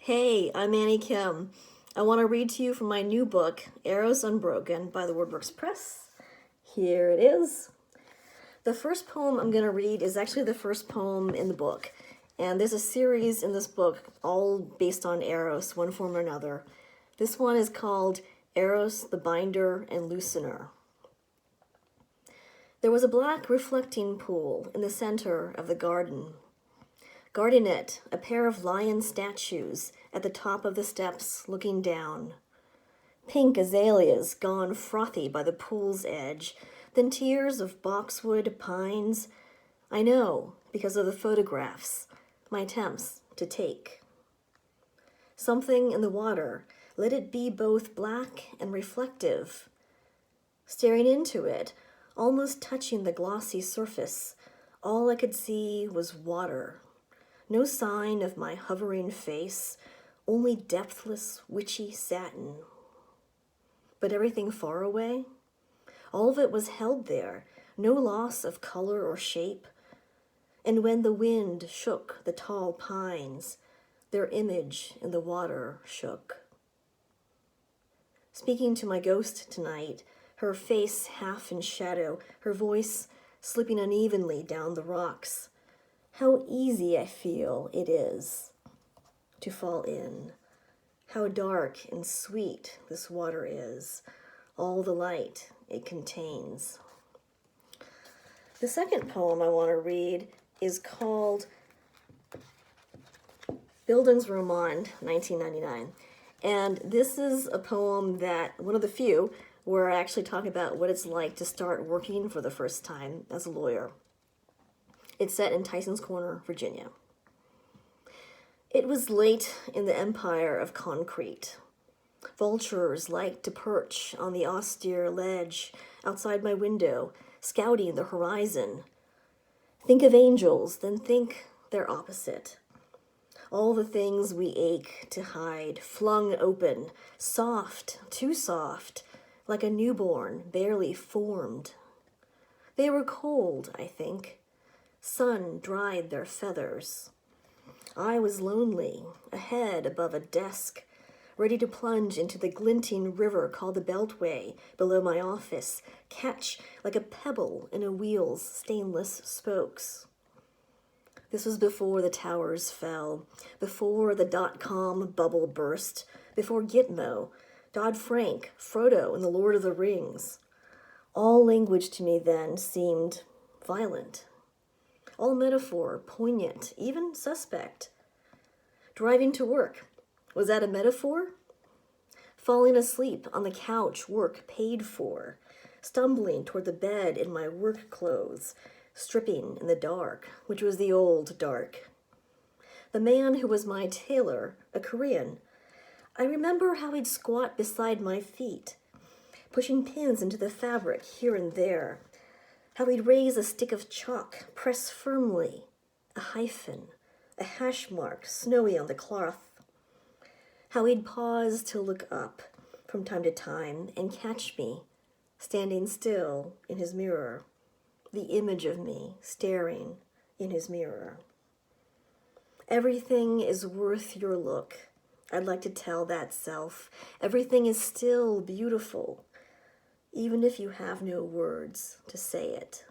Hey, I'm Annie Kim. I want to read to you from my new book, Eros, Unbroken, by the WordWorks Press. Here it is. The first poem I'm going to read is actually the first poem in the book. And there's a series in this book, all based on Eros, one form or another. This one is called Eros, the Binder and Loosener. There was a black reflecting pool in the center of the garden. Guarding it, a pair of lion statues at the top of the steps looking down. Pink azaleas gone frothy by the pool's edge, then tiers of boxwood pines. I know, because of the photographs, my attempts to take. Something in the water, let it be both black and reflective. Staring into it, almost touching the glossy surface, all I could see was water. No sign of my hovering face, only depthless, witchy satin. But everything far away? All of it was held there, no loss of color or shape. And when the wind shook the tall pines, their image in the water shook. Speaking to my ghost tonight, her face half in shadow, her voice slipping unevenly down the rocks. How easy I feel it is to fall in. How dark and sweet this water is, all the light it contains. The second poem I want to read is called Bildungsroman, 1999. And this is a poem that, one of the few, where I actually talk about what it's like to start working for the first time as a lawyer. It's set in Tyson's Corner, Virginia. It was late in the empire of concrete. Vultures liked to perch on the austere ledge outside my window, scouting the horizon. Think of angels, then think their opposite. All the things we ache to hide, flung open, soft, too soft, like a newborn barely formed. They were cold, I think. Sun dried their feathers. I was lonely, a head above a desk, ready to plunge into the glinting river called the Beltway below my office, catch like a pebble in a wheel's stainless spokes. This was before the towers fell, before the dot-com bubble burst, before Gitmo, Dodd-Frank, Frodo, and the Lord of the Rings. All language to me then seemed violent. All metaphor, poignant, even suspect. Driving to work, was that a metaphor? Falling asleep on the couch, work paid for. Stumbling toward the bed in my work clothes, stripping in the dark, which was the old dark. The man who was my tailor, a Korean, I remember how he'd squat beside my feet, pushing pins into the fabric here and there. How he'd raise a stick of chalk, press firmly, a hyphen, a hash mark snowy on the cloth. How he'd pause to look up from time to time and catch me, standing still in his mirror, the image of me staring in his mirror. Everything is worth your look, I'd like to tell that self. Everything is still beautiful, even if you have no words to say it.